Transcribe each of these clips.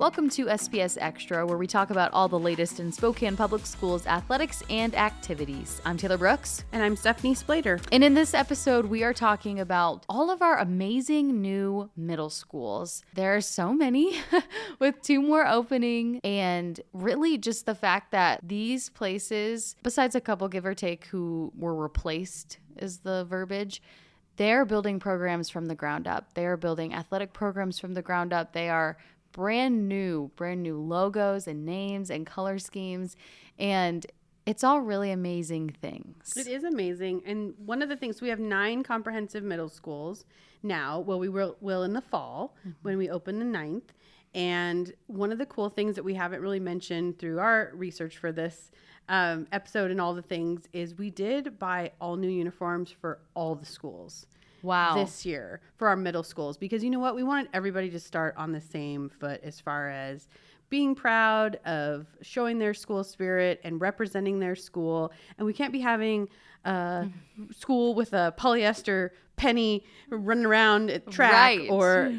Welcome to SPS Extra, where we talk about all the latest in Spokane Public Schools athletics and activities. I'm Taylor Brooks. And I'm Stephanie Splater. And in this episode, we are talking about all of our amazing new middle schools. There are so many with 2 more opening, and really just the fact that these places, besides a couple give or take who were replaced is the verbiage, they're building programs from the ground up. They are building athletic programs from the ground up. They are brand new logos and names and color schemes, and it's all really amazing things. It is amazing. And one of the things, we have 9 comprehensive middle schools now. Well, we will in the fall when we open the 9th. And one of the cool things that we haven't really mentioned through our research for this episode and all the things is we did buy all new uniforms for all the schools. Wow. This year for our middle schools, because you know what? We wanted everybody to start on the same foot as far as being proud of showing their school spirit and representing their school. And we can't be having a school with a polyester penny running around at track, right, or,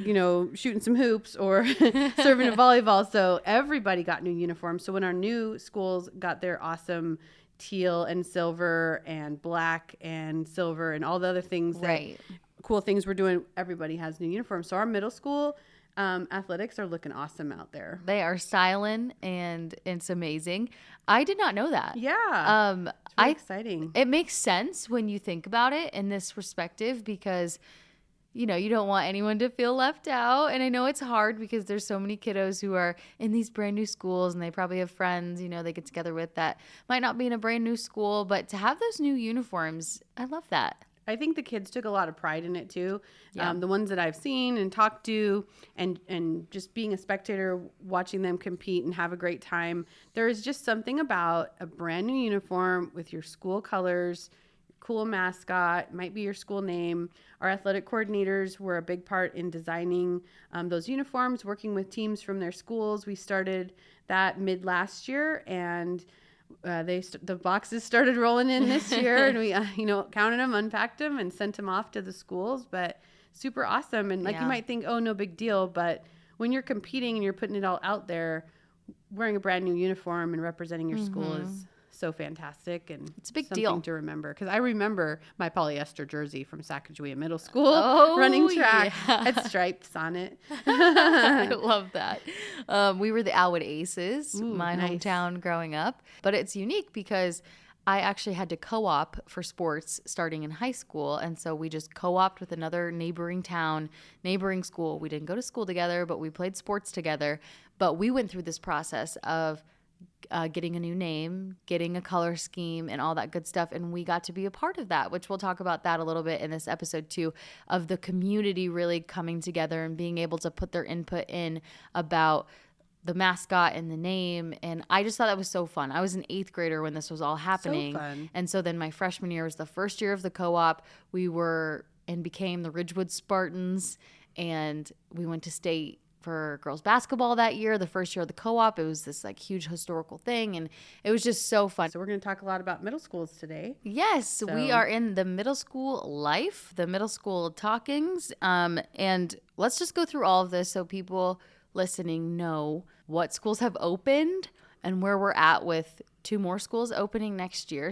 shooting some hoops or serving a volleyball. So everybody got new uniforms. So when our new schools got their awesome teal and silver and black and silver and all the other things, right, cool things we're doing, everybody has new uniforms. So our middle school athletics are looking awesome out there. They are styling, and it's amazing. I did not know that. Yeah. It's really exciting. It makes sense when you think about it in this perspective, because you don't want anyone to feel left out. And I know it's hard because there's so many kiddos who are in these brand new schools, and they probably have friends, they get together with that might not be in a brand new school, but to have those new uniforms, I love that. I think the kids took a lot of pride in it too. Yeah. The ones that I've seen and talked to, and just being a spectator, watching them compete and have a great time. There is just something about a brand new uniform with your school colors, cool mascot, might be your school name. Our athletic coordinators were a big part in designing those uniforms, working with teams from their schools. We started that mid last year, and the boxes started rolling in this year, and we counted them, unpacked them, and sent them off to the schools. But super awesome. And you might think, oh, no big deal, but when you're competing and you're putting it all out there, wearing a brand new uniform and representing your school is so fantastic, and it's a big something deal to remember. Because I remember my polyester jersey from Sacajawea Middle School, running track, had stripes on it. I love that. We were the Alwood Aces, my nice. hometown growing up, but it's unique because I actually had to co-op for sports starting in high school, and so we just co-opted with another neighboring school. We didn't go to school together, but we played sports together. But we went through this process of getting a new name, getting a color scheme, and all that good stuff. And we got to be a part of that, which we'll talk about that a little bit in this episode too, of the community really coming together and being able to put their input in about the mascot and the name. And I just thought that was so fun. I was an 8th grader when this was all happening. So fun. And so then my freshman year was the first year of the co-op. We were and became the Ridgewood Spartans, and we went to state for girls basketball that year, the first year of the co-op. It was this huge historical thing, and it was just so fun. So we're going to talk a lot about middle schools today. Yes, we are in the middle school life, the middle school talkings, and let's just go through all of this so people listening know what schools have opened and where we're at with 2 more schools opening next year.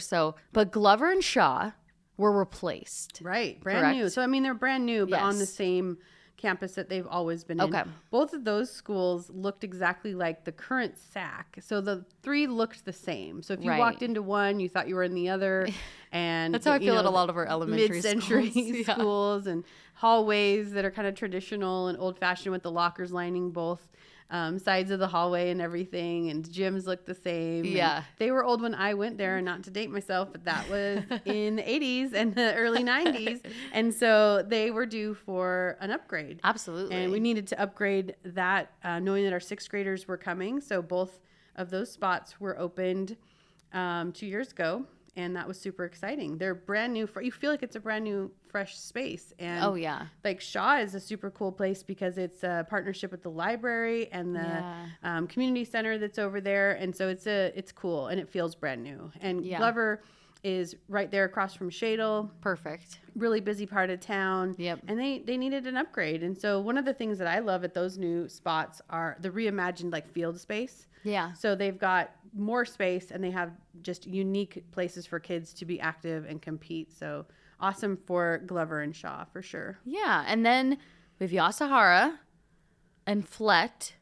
But Glover and Shaw were replaced. Right, brand correct? new. So they're brand new, but Yes. on the same campus that they've always been in. Okay. Both of those schools looked exactly like the current SAC. So the 3 looked the same. So if you walked into one, you thought you were in the other. And that's how I feel at a lot of our elementary mid-century schools and hallways that are kind of traditional and old-fashioned with the lockers lining both sides of the hallway and everything, and gyms look the same. Yeah. And they were old when I went there, and not to date myself, but that was in the 80s and the early 90s. And so they were due for an upgrade. Absolutely. And we needed to upgrade that, knowing that our 6th graders were coming. So both of those spots were opened 2 years ago. And that was super exciting. They're brand new. You feel like it's a brand new, fresh space. And oh, yeah. Shaw is a super cool place because it's a partnership with the library and the community center that's over there. And so it's cool, and it feels brand new. And Glover is right there across from Shadle. Perfect. Really busy part of town. Yep. And they needed an upgrade. And so one of the things that I love at those new spots are the reimagined like field space. Yeah. So they've got more space and they have just unique places for kids to be active and compete. So awesome for Glover and Shaw for sure. Yeah. And then we have Yasuhara and Flett,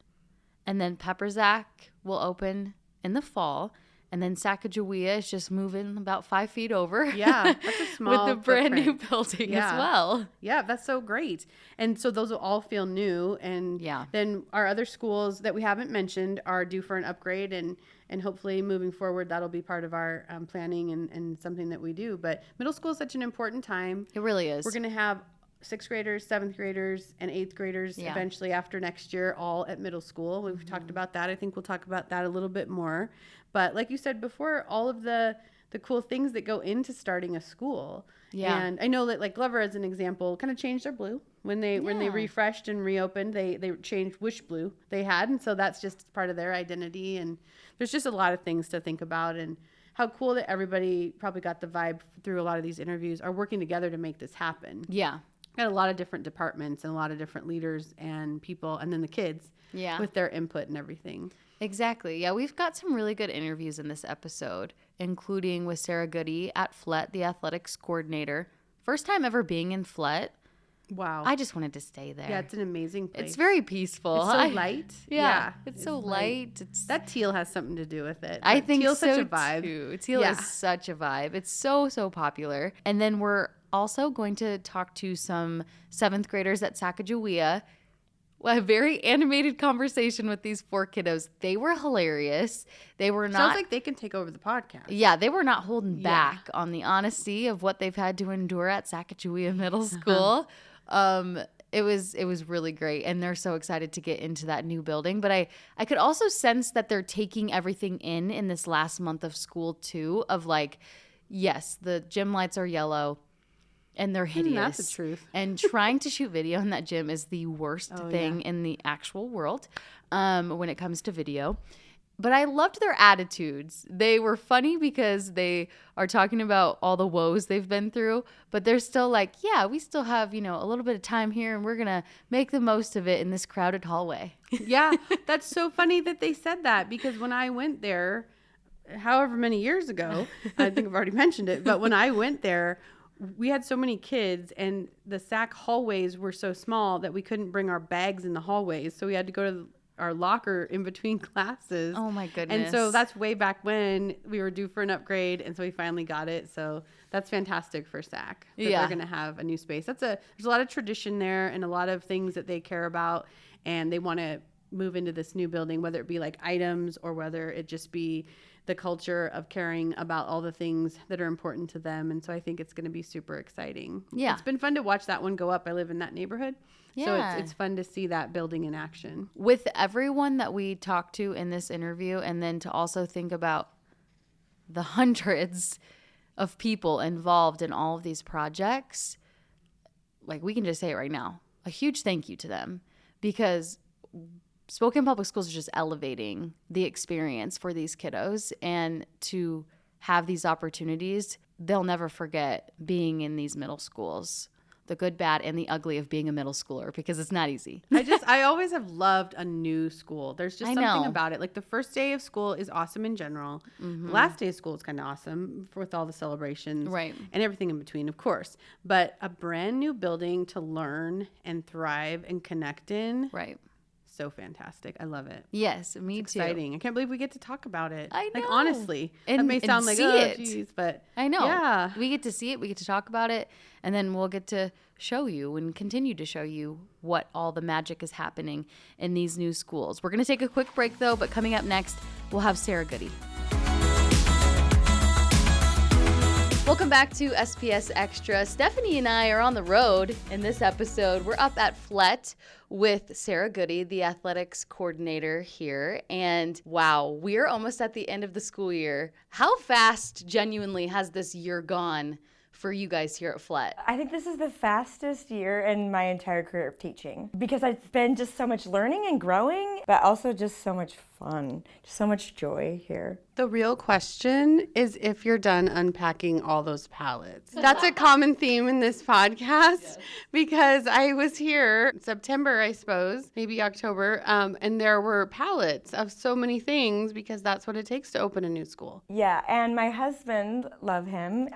and then Peperzak will open in the fall. And then Sacajawea is just moving about 5 feet over. Yeah, that's a small with the brand new footprint. building as well. Yeah, that's so great. And so those will all feel new. And then our other schools that we haven't mentioned are due for an upgrade. And hopefully moving forward, that'll be part of our planning and something that we do. But middle school is such an important time. It really is. We're going to have 6th graders, 7th graders, and 8th graders eventually after next year, all at middle school. We've talked about that. I think we'll talk about that a little bit more. But like you said before, all of the cool things that go into starting a school. Yeah. And I know that like Glover, as an example, kind of changed their blue when they refreshed and reopened. They changed which blue they had, and so that's just part of their identity. And there's just a lot of things to think about, and how cool that everybody probably got the vibe through a lot of these interviews are working together to make this happen. Yeah. Got a lot of different departments and a lot of different leaders and people, and then the kids with their input and everything. Exactly. Yeah, we've got some really good interviews in this episode, including with Sarah Goodey at Flett, the athletics coordinator. First time ever being in Flett. Wow. I just wanted to stay there. Yeah, it's an amazing place. It's very peaceful. It's so light. Yeah, it's so light. That teal has something to do with it. I think teal's so such a vibe. Too. Teal is such a vibe. It's so popular. And then we're also going to talk to some 7th graders at Sacajawea. A very animated conversation with these 4 kiddos. They were hilarious. They were not. Sounds like they can take over the podcast. Yeah, they were not holding back on the honesty of what they've had to endure at Sacajawea Middle School. It was really great, and they're so excited to get into that new building. But I could also sense that they're taking everything in this last month of school too. Of like, yes, the gym lights are yellow. And they're hideous. That's the truth. And trying to shoot video in that gym is the worst thing in the actual world when it comes to video. But I loved their attitudes. They were funny because they are talking about all the woes they've been through, but they're still like, yeah, we still have, a little bit of time here, and we're going to make the most of it in this crowded hallway. Yeah, that's so funny that they said that, because when I went there, however many years ago, I think I've already mentioned it, but when I went there, we had so many kids, and the SAC hallways were so small that we couldn't bring our bags in the hallways. So we had to go to our locker in between classes. Oh my goodness. And so that's way back when we were due for an upgrade. And so we finally got it. So that's fantastic for SAC that they're going to have a new space. There's a lot of tradition there and a lot of things that they care about, and they want to move into this new building, whether it be like items or whether it just be the culture of caring about all the things that are important to them. And so I think it's going to be super exciting. Yeah. It's been fun to watch that one go up. I live in that neighborhood. Yeah. So it's fun to see that building in action. With everyone that we talked to in this interview, and then to also think about the hundreds of people involved in all of these projects, like we can just say it right now, a huge thank you to them, because Spokane Public Schools is just elevating the experience for these kiddos, and to have these opportunities, they'll never forget being in these middle schools, the good, bad, and the ugly of being a middle schooler, because it's not easy. I always have loved a new school. There's just something about it. Like the first day of school is awesome in general. Mm-hmm. The last day of school is kind of awesome with all the celebrations, right, and everything in between, of course. But a brand new building to learn and thrive and connect in, right. So fantastic. I love it. Yes, me it's too. Exciting. I can't believe we get to talk about it. I know. Like, honestly. That may sound like, oh, geez, but I know. Yeah. We get to see it. We get to talk about it. And then we'll get to show you and continue to show you what all the magic is happening in these new schools. We're going to take a quick break, though. But coming up next, we'll have Sarah Goodey. Welcome back to SPS Extra. Stephanie and I are on the road in this episode. We're up at Flett with Sarah Goodey, the athletics coordinator here. And wow, we're almost at the end of the school year. How fast, genuinely, has this year gone for you guys here at Flett? I think this is the fastest year in my entire career of teaching, because it's been just so much learning and growing, but also just so much fun. Just so much joy here. The real question is if you're done unpacking all those pallets. That's a common theme in this podcast because I was here September, I suppose, maybe October, and there were pallets of so many things because that's what it takes to open a new school. Yeah, and my husband, love him,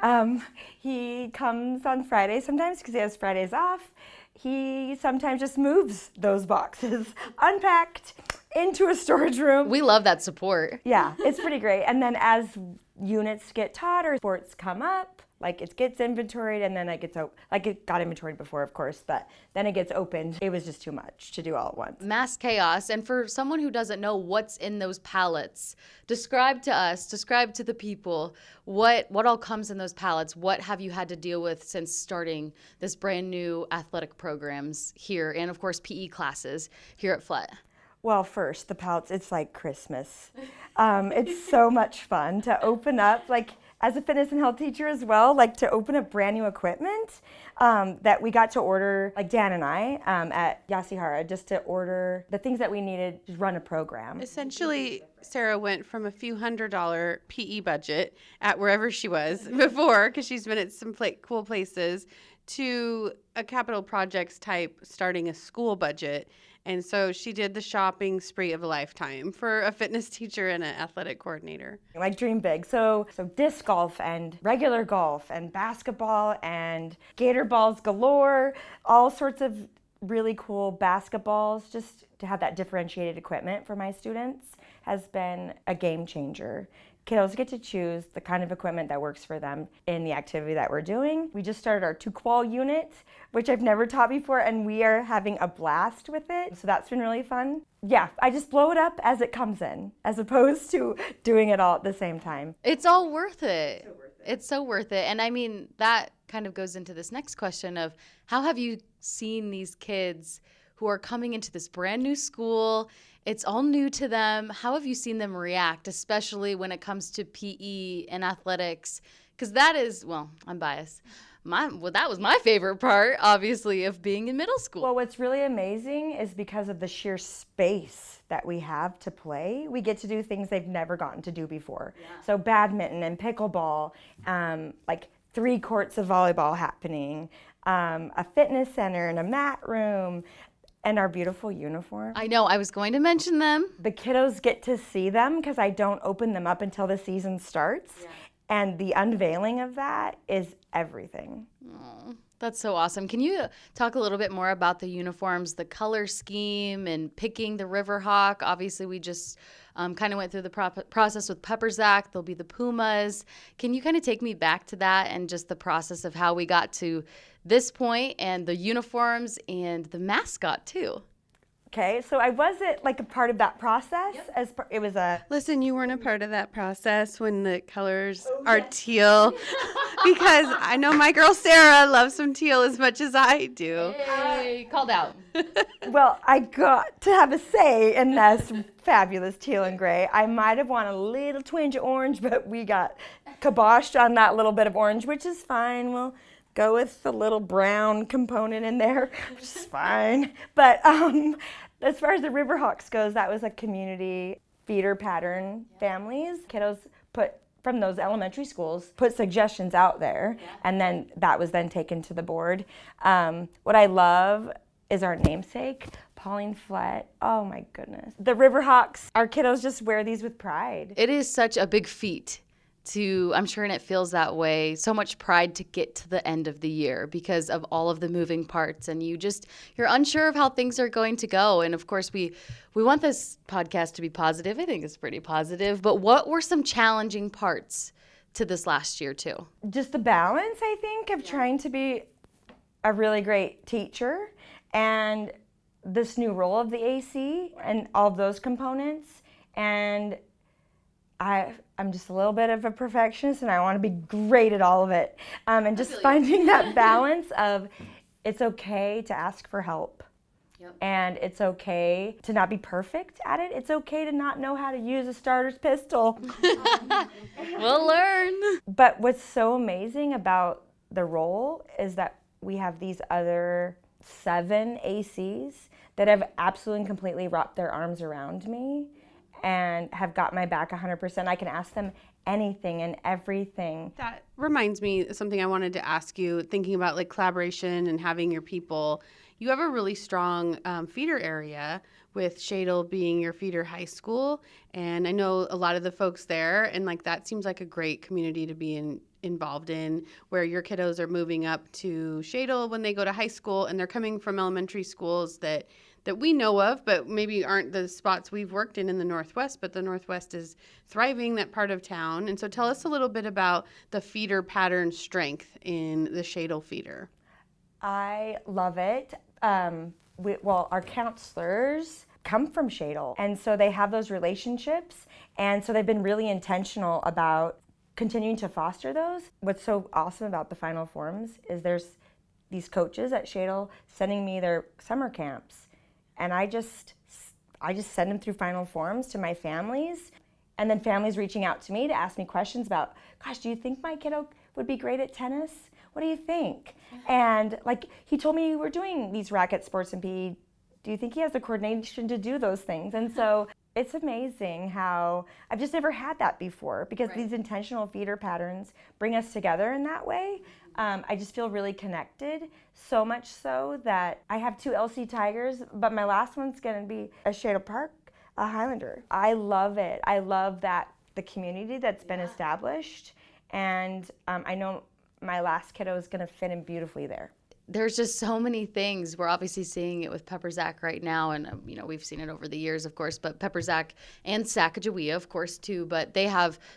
he comes on Fridays sometimes because he has Fridays off. He sometimes just moves those boxes unpacked into a storage room. We love that support. Yeah, it's pretty great. And then as units get taught or sports come up, like it gets inventoried and then it gets like it got inventoried before, of course, but then it gets opened. It was just too much to do all at once. Mass chaos. And for someone who doesn't know what's in those pallets, describe to us, describe to the people what all comes in those pallets. What have you had to deal with since starting this brand new athletic programs here and of course PE classes here at Flett? Well, first, the pallets, it's like Christmas. It's so much fun to open up, like as a fitness and health teacher as well, like to open up brand new equipment that we got to order, like Dan and I at Yasuhara, just to order the things that we needed to run a program. Essentially, Sarah went from a few $100 PE budget at wherever she was before, because she's been at some cool places, to a capital projects type starting a school budget. And so she did the shopping spree of a lifetime for a fitness teacher and an athletic coordinator. Like dream big. So disc golf and regular golf and basketball and gator balls galore, all sorts of really cool basketballs. Just to have that differentiated equipment for my students has been a game changer. Kiddos get to choose the kind of equipment that works for them in the activity that we're doing. We just started our 2-qual unit, which I've never taught before, and we are having a blast with it. So that's been really fun. Yeah, I just blow it up as it comes in, as opposed to doing it all at the same time. It's all worth it. It's so worth it. And I mean, that kind of goes into this next question of how have you seen these kids who are coming into this brand new school? It's all new to them. How have you seen them react, especially when it comes to PE and athletics? Because that is, well, I'm biased. That was my favorite part, obviously, of being in middle school. Well, what's really amazing is because of the sheer space that we have to play, we get to do things they've never gotten to do before. Yeah. So badminton and pickleball, like 3 courts of volleyball happening, a fitness center and a mat room, and our beautiful uniform. I know, I was going to mention them. The kiddos get to see them because I don't open them up until the season starts. Yeah. And the unveiling of that is everything. Oh, that's so awesome. Can you talk a little bit more about the uniforms, the color scheme, and picking the Riverhawk? Obviously, we just kind of went through the process with Peperzak. There'll be the Pumas. Can you kind of take me back to that and just the process of how we got to this point and the uniforms and the mascot too? Okay, so I wasn't like a part of that process. Yep. It was a... Listen, you weren't a part of that process when the colors are teal, because I know my girl Sarah loves some teal as much as I do. Hey, called out. Well, I got to have a say in this fabulous teal and gray. I might have wanted a little twinge of orange, but we got kiboshed on that little bit of orange, which is fine. We'll go with the little brown component in there, which is fine. But as far as the Riverhawks goes, that was a community feeder pattern families. Kiddos from those elementary schools put suggestions out there, and then that was then taken to the board. What I love is our namesake, Pauline Flett. Oh my goodness. The Riverhawks, our kiddos just wear these with pride. It is such a big feat. I'm sure, and it feels that way, so much pride to get to the end of the year because of all of the moving parts, and you're unsure of how things are going to go. And of course, we want this podcast to be positive. I think it's pretty positive, but what were some challenging parts to this last year too? Just the balance, I think, of trying to be a really great teacher and this new role of the AC and all of those components. And I'm just a little bit of a perfectionist, and I want to be great at all of it. And just finding that balance of it's okay to ask for help. Yep. And it's okay to not be perfect at it. It's okay to not know how to use a starter's pistol. We'll learn. But what's so amazing about the role is that we have these other 7 ACs that have absolutely and completely wrapped their arms around me and have got my back 100%. I can ask them anything and everything. That reminds me of something I wanted to ask you, thinking about like collaboration and having your people. You have a really strong feeder area with Shadle being your feeder high school. And I know a lot of the folks there, and like that seems like a great community to be involved in, where your kiddos are moving up to Shadle when they go to high school, and they're coming from elementary schools that we know of, but maybe aren't the spots we've worked in the Northwest, but the Northwest is thriving, that part of town. And so tell us a little bit about the feeder pattern strength in the Shadle feeder. I love it. Our counselors come from Shadle, and so they have those relationships, and so they've been really intentional about continuing to foster those. What's so awesome about the Final Forms is there's these coaches at Shadle sending me their summer camps, and I just send them through Final Forms to my families, and then families reaching out to me to ask me questions about, gosh, do you think my kiddo would be great at tennis? What do you think? And like, he told me we're doing these racket sports in PE. Do you think he has the coordination to do those things? And so it's amazing how I've just never had that before, because these intentional feeder patterns bring us together in that way. I just feel really connected, so much so that I have 2 LC Tigers, but my last one's going to be a Shadle Park, a Highlander. I love it. I love that the community that's been established, and I know my last kiddo is going to fit in beautifully there. There's just so many things. We're obviously seeing it with Peperzak right now, and we've seen it over the years, of course, but Peperzak and Sacajawea, of course, too, but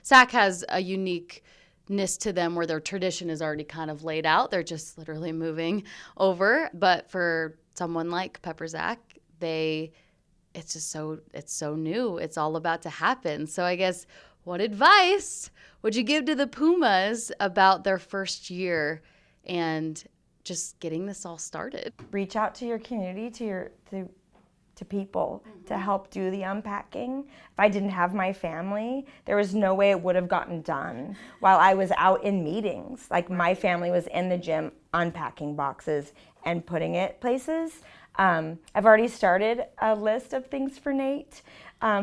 Sac has a uniqueness to them where their tradition is already kind of laid out. They're just literally moving over. But for someone like Peperzak, it's so new. It's all about to happen. So I guess, what advice would you give to the Pumas about their first year and just getting this all started? Reach out to your community, to people to help do the unpacking. If I didn't have my family, there was no way it would have gotten done while I was out in meetings. Like, my family was in the gym unpacking boxes and putting it places. I've already started a list of things for Nate,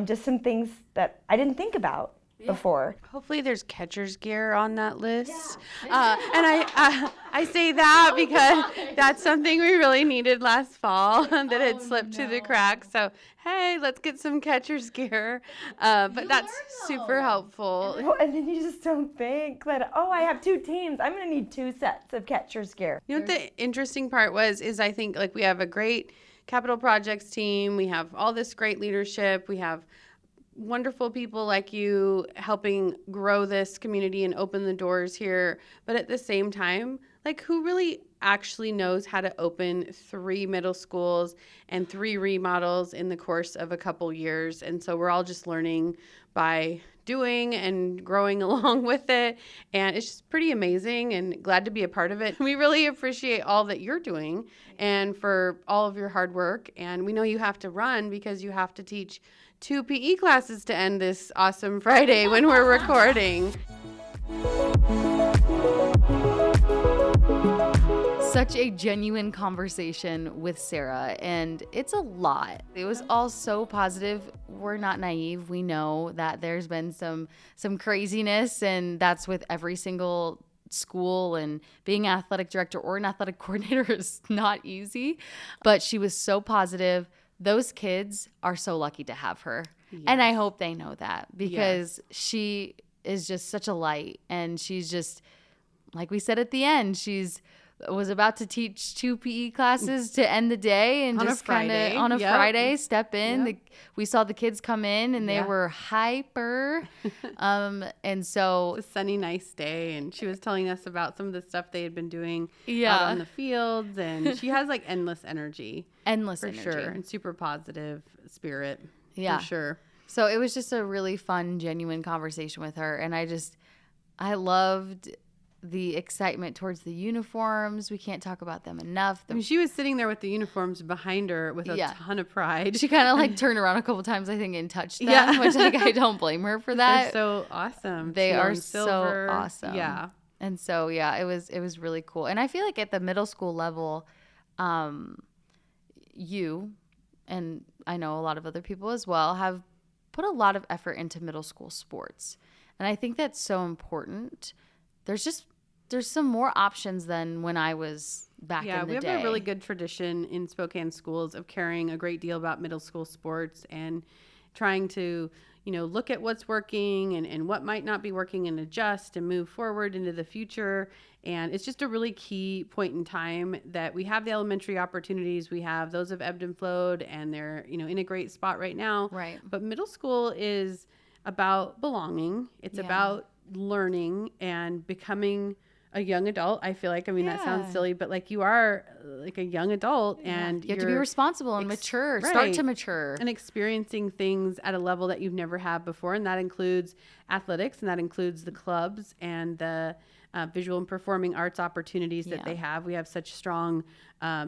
just some things that I didn't think about before. Hopefully there's catcher's gear on that list. Yeah. And I say that because that's something we really needed last fall that had slipped through the cracks. So, hey, let's get some catcher's gear. But that's super helpful. And then you just don't think that, I have 2 teams. I'm going to need 2 sets of catcher's gear. You know what the interesting part is I think, like, we have a great capital projects team. We have all this great leadership. We have wonderful people like you helping grow this community and open the doors here. But at the same time, like, who really actually knows how to open 3 middle schools and 3 remodels in the course of a couple years? And so we're all just learning by doing and growing along with it. And it's just pretty amazing, and glad to be a part of it. We really appreciate all that you're doing and for all of your hard work. And we know you have to run because you have to teach 2 PE classes to end this awesome Friday when we're recording. Such a genuine conversation with Sarah, and it's a lot. It was all so positive. We're not naive. We know that there's been some craziness, and that's with every single school, and being an athletic director or an athletic coordinator is not easy. But she was so positive. Those kids are so lucky to have her. Yes. And I hope they know that, because she is just such a light. And she's just, like we said at the end, was about to teach 2 PE classes to end the day, and just kind of on a Friday step in. Yep. We saw the kids come in, and they were hyper. And so it's a sunny, nice day, and she was telling us about some of the stuff they had been doing out on the fields, and she has like endless energy. For sure, and super positive spirit. Yeah, for sure. So it was just a really fun, genuine conversation with her, and I loved the excitement towards the uniforms. We can't talk about them enough. She was sitting there with the uniforms behind her with a ton of pride. She kind of like turned around a couple times, I think, and touched them, which I don't blame her for that. They're so awesome. They are so awesome. Yeah. And so, it was really cool. And I feel like at the middle school level, you, and I know a lot of other people as well, have put a lot of effort into middle school sports. And I think that's so important. There's some more options than when I was back in the day. Yeah, we have a really good tradition in Spokane schools of caring a great deal about middle school sports and trying to, look at what's working and what might not be working and adjust and move forward into the future. And it's just a really key point in time that we have the elementary opportunities. We have those have ebbed and flowed, and they're, in a great spot right now. Right. But middle school is about belonging. It's about learning and becoming a young adult. I feel like, that sounds silly, but like you are like a young adult and you have to be responsible and mature, start to mature. And experiencing things at a level that you've never had before. And that includes athletics, and that includes the clubs and the visual and performing arts opportunities that they have. We have such strong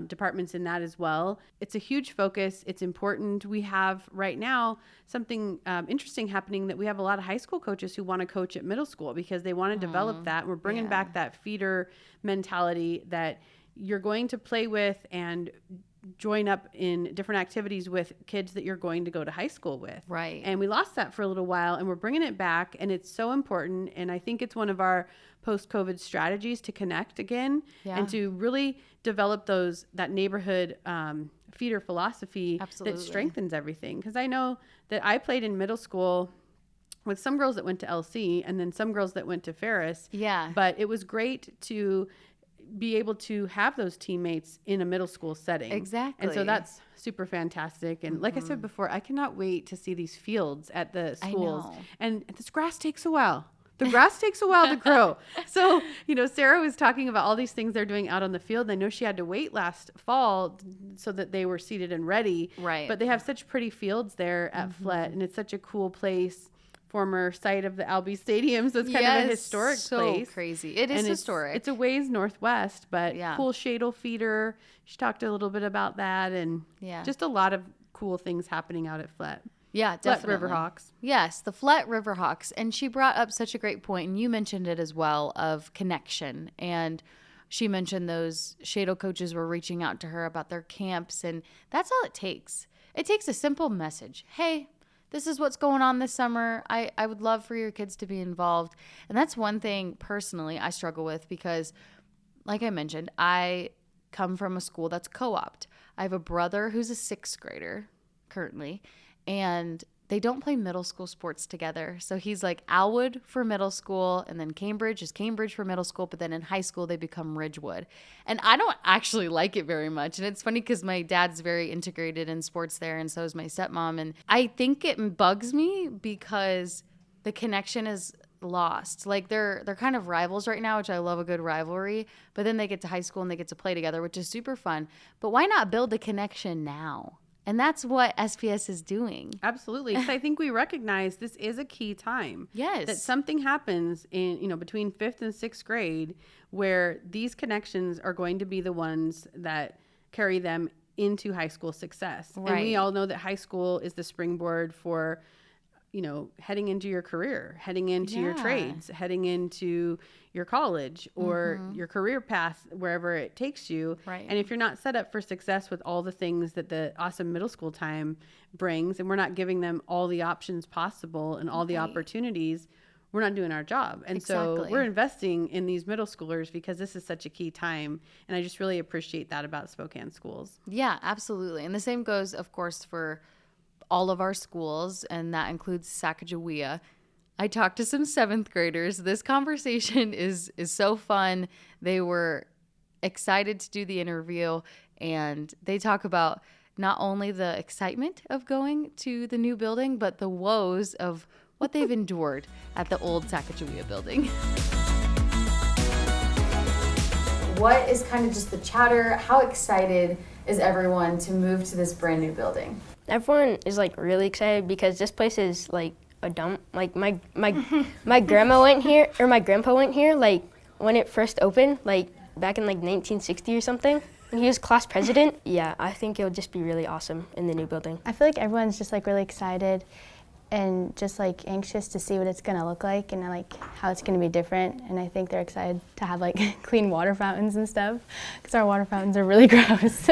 departments in that as well. It's a huge focus. It's important. We have right now something interesting happening that we have a lot of high school coaches who want to coach at middle school because they want to develop that. We're bringing back that feeder mentality that you're going to play with and join up in different activities with kids that you're going to go to high school with. Right. And we lost that for a little while, and we're bringing it back, and it's so important. And I think it's one of our post-COVID strategies to connect again and to really develop that neighborhood feeder philosophy that strengthens everything. Because I know that I played in middle school with some girls that went to LC and then some girls that went to Ferris. Yeah. But it was great to be able to have those teammates in a middle school setting. Exactly. And so that's super fantastic. And like I said before, I cannot wait to see these fields at the schools. I know. And this grass takes a while. The grass takes a while to grow. So, Sarah was talking about all these things they're doing out on the field. I know she had to wait last fall so that they were seated and ready. Right. But they have such pretty fields there at Flett, and it's such a cool place. Former site of the Albee Stadium, so it's kind of a historic place. So crazy. It is historic. It's a ways northwest, but cool shadle feeder. She talked a little bit about that, and just a lot of cool things happening out at Flett. Yeah, definitely. Flett Riverhawks. Yes, the Flett Riverhawks. And she brought up such a great point, and you mentioned it as well, of connection. And she mentioned those shadle coaches were reaching out to her about their camps, and that's all it takes. It takes a simple message. Hey, this is what's going on this summer. I would love for your kids to be involved. And that's one thing personally I struggle with because, like I mentioned, I come from a school that's co-opted. I have a brother who's a 6th grader currently, and they don't play middle school sports together. So he's like Alwood for middle school, and then Cambridge is Cambridge for middle school, but then in high school they become Ridgewood. And I don't actually like it very much. And it's funny because my dad's very integrated in sports there, and so is my stepmom. And I think it bugs me because the connection is lost. Like they're kind of rivals right now, which I love a good rivalry, but then they get to high school and they get to play together, which is super fun. But why not build a connection now? And that's what SPS is doing. Absolutely. Because I think we recognize this is a key time. Yes. That something happens in, between 5th and 6th grade where these connections are going to be the ones that carry them into high school success. Right. And we all know that high school is the springboard for, heading into your career, heading into your trades, heading into your college or your career path, wherever it takes you. Right. And if you're not set up for success with all the things that the awesome middle school time brings, and we're not giving them all the options possible and all the opportunities, we're not doing our job. And so we're investing in these middle schoolers because this is such a key time. And I just really appreciate that about Spokane schools. Yeah, absolutely. And the same goes, of course, for all of our schools, and that includes Sacajawea. I talked to some 7th graders. This conversation is so fun. They were excited to do the interview, and they talk about not only the excitement of going to the new building, but the woes of what they've endured at the old Sacajawea building. What is kind of just the chatter? How excited is everyone to move to this brand new building? Everyone is really excited because this place is a dump. My grandma went here, or my grandpa went here when it first opened, back in 1960 or something. And he was class president. Yeah, I think it'll just be really awesome in the new building. I feel like everyone's just really excited, and just like anxious to see what it's gonna look like and like how it's gonna be different. And I think they're excited to have like clean water fountains and stuff because our water fountains are really gross.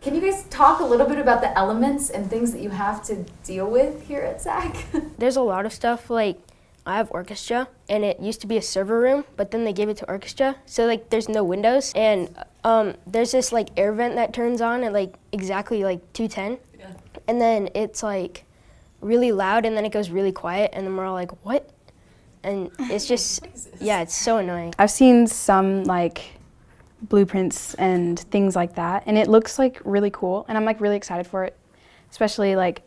Can you guys talk a little bit about the elements and things that you have to deal with here at SAC? There's a lot of stuff, like I have orchestra, and it used to be a server room, but then they gave it to orchestra, so like there's no windows, and there's this like air vent that turns on at like exactly like 2:10, and then it's like really loud, and then it goes really quiet, and then we're all like, what? And it's just, yeah, it's so annoying. I've seen some like blueprints and things like that, and it looks like really cool, and I'm like really excited for it, especially like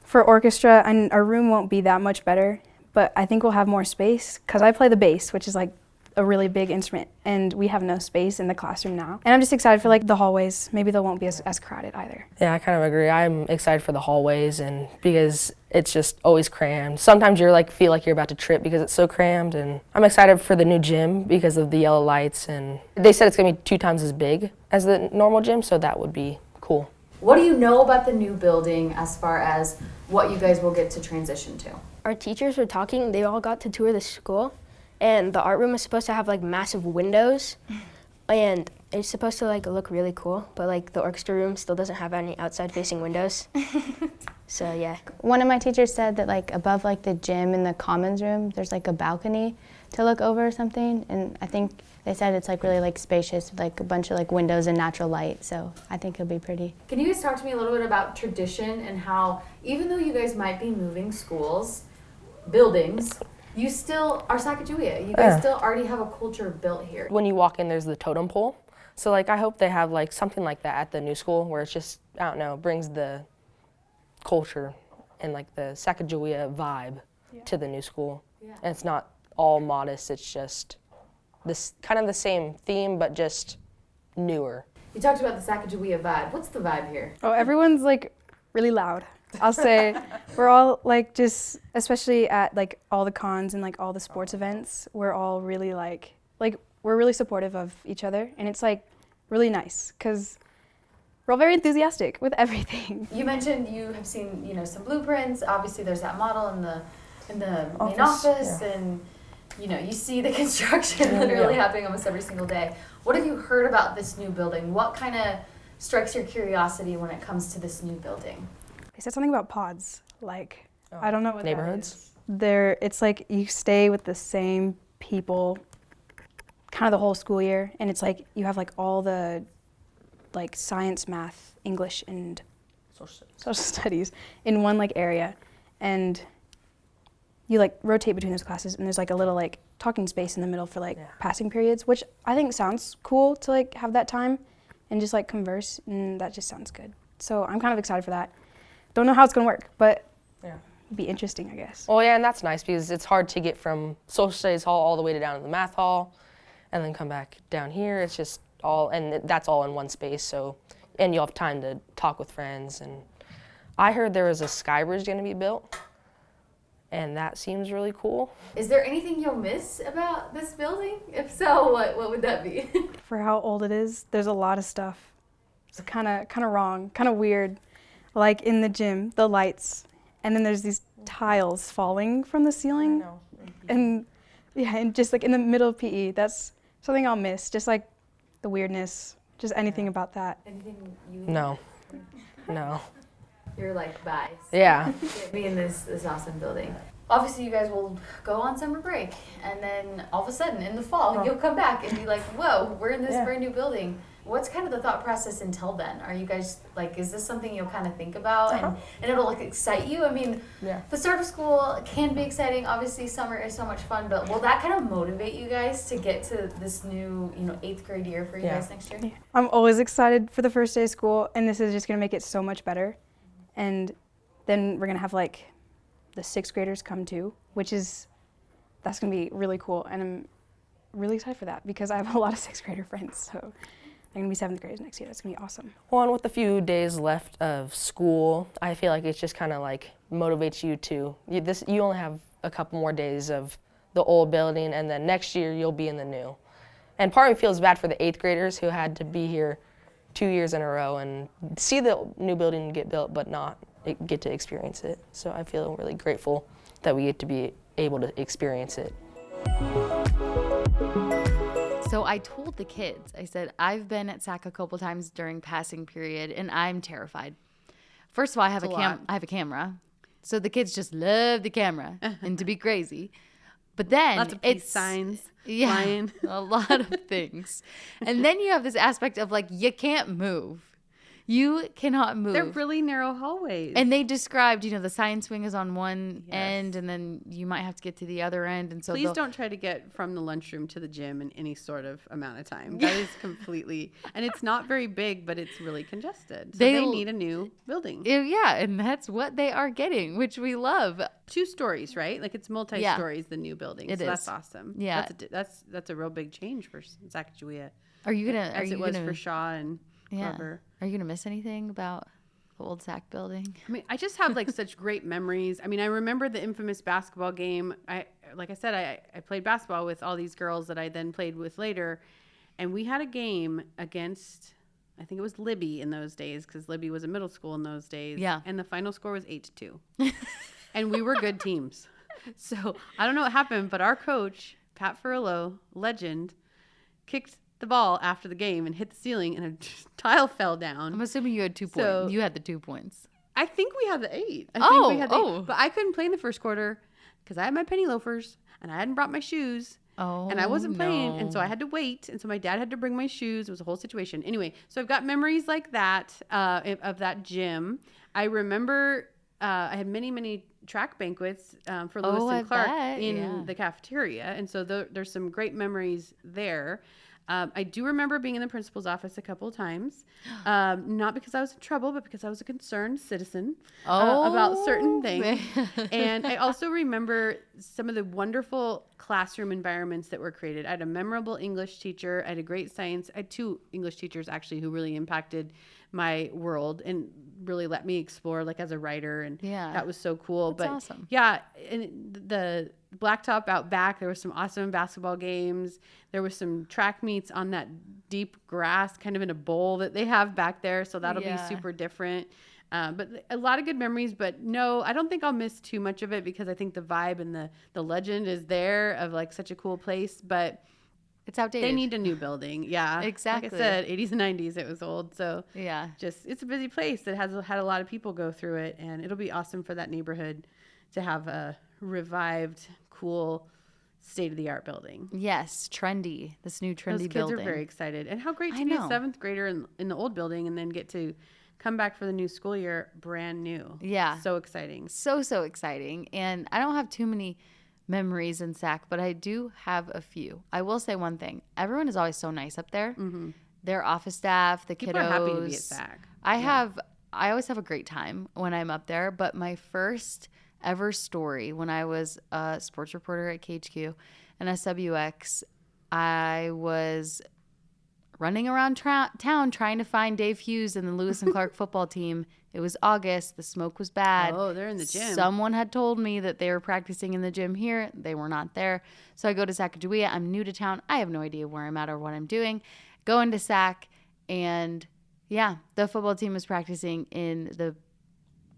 for orchestra. And our room won't be that much better, but I think we'll have more space because I play the bass, which is like a really big instrument, and we have no space in the classroom now. And I'm just excited for like the hallways. Maybe they won't be as crowded either. Yeah, I kind of agree. I'm excited for the hallways, and because it's just always crammed. Sometimes you're like feel like you're about to trip because it's so crammed, and I'm excited for the new gym because of the yellow lights, and they said it's gonna be 2 times as big as the normal gym, so that would be cool. What do you know about the new building as far as what you guys will get to transition to? Our teachers were talking, they all got to tour the school, and the art room is supposed to have like massive windows, and it's supposed to like look really cool, but like the orchestra room still doesn't have any outside facing windows. So yeah. One of my teachers said that like above like the gym in the commons room, there's like a balcony to look over or something, and I think they said it's like really like spacious with like a bunch of like windows and natural light, so I think it'll be pretty. Can you guys talk to me a little bit about tradition and how, even though you guys might be moving schools, buildings, you still are Sacajawea. You guys still already have a culture built here. When you walk in, there's the totem pole. So like I hope they have like something like that at the new school where it's just, I don't know, brings the culture and like the Sacajawea vibe to the new school. Yeah. And it's not all modest, it's just this kind of the same theme but just newer. You talked about the Sacajawea vibe. What's the vibe here? Oh, everyone's like really loud. I'll say we're all like just, especially at like all the cons and like all the sports events, we're all really like we're really supportive of each other, and it's like really nice because we're all very enthusiastic with everything. You mentioned you have seen, you know, some blueprints. Obviously, there's that model in the main office, and you know, you see the construction literally happening almost every single day. What have you heard about this new building? What kind of strikes your curiosity when it comes to this new building? They said something about pods, like I don't know what neighborhoods. It's like you stay with the same people kind of the whole school year, and it's like you have like all the like science, math, English, and social studies in one like area, and you like rotate between those classes, and there's like a little like talking space in the middle for like passing periods, which I think sounds cool to like have that time and just like converse, and that just sounds good. So I'm kind of excited for that. Don't know how it's gonna work, but it'll be interesting, I guess. Oh yeah, and that's nice because it's hard to get from social studies hall all the way to down to the math hall and then come back down here. It's just all, and that's all in one space, so, and you'll have time to talk with friends. And I heard there was a sky bridge gonna be built, and that seems really cool. Is there anything you'll miss about this building? If so, what would that be? For how old it is, there's a lot of stuff. It's kind of wrong, kind of weird. Like in the gym, the lights, and then there's these tiles falling from the ceiling. I know. And yeah, and just like in the middle of PE, that's something I'll miss. Just like the weirdness, just anything about that. Anything you? No. You're like, bye. Yeah. Be in this awesome building. Obviously, you guys will go on summer break, and then all of a sudden, in the fall, you'll come back and be like, whoa, we're in this brand new building. What's kind of the thought process until then? Are you guys, like, is this something you'll kind of think about and it'll, like, excite you? I mean, the start of school can be exciting. Obviously, summer is so much fun, but will that kind of motivate you guys to get to this new, 8th grade year for you guys next year? Yeah. I'm always excited for the first day of school, and this is just going to make it so much better. And then we're going to have, like, the 6th graders come too, that's going to be really cool. And I'm really excited for that because I have a lot of 6th grader friends, so they're going to be 7th graders next year. That's going to be awesome. Well, and with a few days left of school, I feel like it's just kind of like motivates you to, you only have a couple more days of the old building, and then next year you'll be in the new. And part of me feels bad for the 8th graders who had to be here 2 years in a row and see the new building get built but not get to experience it. So I feel really grateful that we get to be able to experience it. So I told the kids, I said, I've been at SAC a couple times during passing period, and I'm terrified. First of all, I have a camera. So the kids just love the camera and to be crazy. But then Lots of peace signs flying. A lot of things. And then you have this aspect of like, you can't move. You cannot move. They're really narrow hallways. And they described, the science wing is on one end, and then you might have to get to the other end. And so please don't try to get from the lunchroom to the gym in any sort of amount of time. That is completely, and it's not very big, but it's really congested. So they need a new building. Yeah, and that's what they are getting, which we love. 2 stories, right? Like it's multi-stories, the new building. It so is. That's awesome. Yeah. That's a real big change for Sacajawea. Are you gonna? As it was for Shaw and yeah. Glover. Are you gonna miss anything about the old SAC building? I mean, I just have like such great memories. I mean, I remember the infamous basketball game. I played basketball with all these girls that I then played with later, and we had a game against, I think it was Libby in those days, because Libby was a middle school in those days. Yeah. And the final score was 8-2, and we were good teams. So I don't know what happened, but our coach, Pat Ferrillo, legend, kicked the ball after the game and hit the ceiling, and a tile fell down. I'm assuming you had 2 points. You had the 2 points. I think we had the 8. But I couldn't play in the first quarter because I had my penny loafers and I hadn't brought my shoes. Oh, and I wasn't playing, and so I had to wait, and so my dad had to bring my shoes. It was a whole situation. Anyway, so I've got memories like that of that gym. I remember I had many track banquets for Lewis and Clark in the cafeteria, and so there's some great memories there. I do remember being in the principal's office a couple of times, not because I was in trouble, but because I was a concerned citizen about certain things. And I also remember some of the wonderful classroom environments that were created. I had a memorable English teacher. I had a great science. I had 2 English teachers actually who really impacted my world and really let me explore like as a writer, and that was so cool. That's awesome. Yeah, and the blacktop out back, there was some awesome basketball games. There was some track meets on that deep grass kind of in a bowl that they have back there, so that'll be super different. But a lot of good memories, but no, I don't think I'll miss too much of it because I think the vibe and the legend is there of like such a cool place, but it's outdated. They need a new building. Yeah, exactly. Like I said, 80s and 90s, it was old. So yeah, it's a busy place that has had a lot of people go through it, and it'll be awesome for that neighborhood to have a revived, cool, state-of-the-art building. Yes, trendy. This new trendy building. Those kids are very excited, and how great to be a 7th grader in the old building and then get to come back for the new school year brand new. Yeah, so exciting. So exciting. And I don't have too many memories in SAC, but I do have a few. I will say one thing. Everyone is always so nice up there. Mm-hmm. Their office staff, the People kiddos. Are happy to be at SAC. I always have a great time when I'm up there, but my first ever story when I was a sports reporter at KHQ and SWX, I was running around town trying to find Dave Hughes and the Lewis and Clark football team. It was August. The smoke was bad. Oh, they're in the gym. Someone had told me that they were practicing in the gym here. They were not there. So I go to Sacajawea. I'm new to town. I have no idea where I'm at or what I'm doing. Go into Sac, and yeah, the football team was practicing in the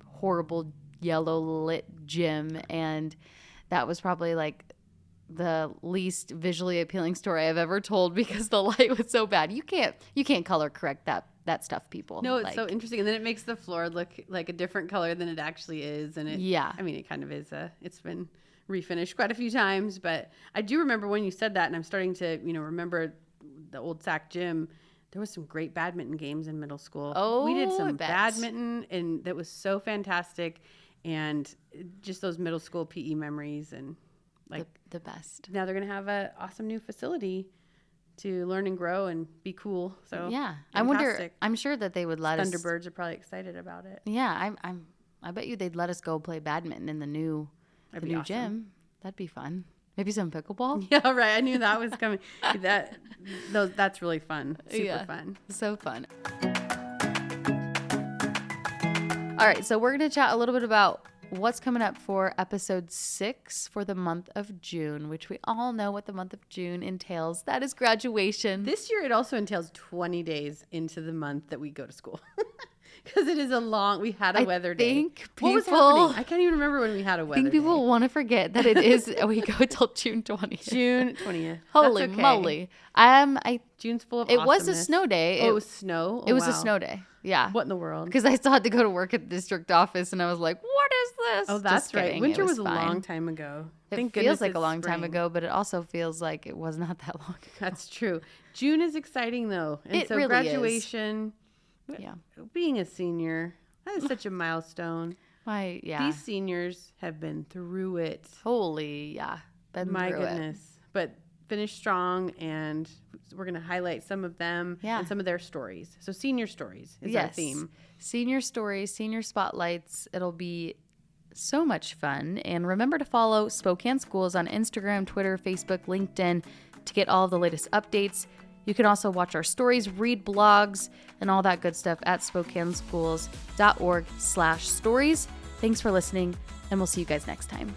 horrible yellow lit gym, and that was probably like the least visually appealing story I've ever told because the light was so bad. You can't color correct that stuff, people. No, it's so interesting, and then it makes the floor look like a different color than it actually is, and I mean, it kind of is. It's been refinished quite a few times, but I do remember when you said that, and I'm starting to remember the old SAC gym. There was some great badminton games in middle school. Oh, we did some badminton, and that was so fantastic, and just those middle school PE memories, and like the best. Now they're gonna have an awesome new facility to learn and grow and be cool. So yeah, fantastic. I wonder. I'm sure that they would let us. Thunderbirds are probably excited about it. Yeah, I bet you they'd let us go play badminton in the new awesome. gym. That'd be fun. Maybe some pickleball. Yeah, right. I knew that was coming. That's really fun. Super fun. So fun. All right, so we're going to chat a little bit about what's coming up for episode 6 for the month of June, which we all know what the month of June entails. That is graduation. This year, it also entails 20 days into the month that we go to school. Because it is we had a weather day. I think What was people, happening? I can't even remember when we had a weather I think people day. want to forget that it is, we go till June 20th. June 20th. Holy That's okay. moly. June's full of It was a awesomeness. snow day. Oh, it was snow? Oh, It was a wow. snow day. Yeah. What in the world? Because I still had to go to work at the district office and I was like, what is this? Oh, that's Just right. kidding. Winter It was a fine. long time ago. It Thank feels goodness like it's a long time spring. ago, but it also feels like it was not that long ago. That's true. June is exciting though. And It so really is. graduation, Yeah. being a senior, that is such a milestone. Yeah. These seniors have been through it. Holy, yeah. Been My through it. goodness. But finished strong, and we're going to highlight some of them Yeah. and some of their stories. So senior stories is our theme. Senior stories, senior spotlights. It'll be so much fun. And remember to follow Spokane Schools on Instagram, Twitter, Facebook, LinkedIn to get all of the latest updates. You can also watch our stories, read blogs, and all that good stuff at SpokaneSchools.org/stories. Thanks for listening, and we'll see you guys next time.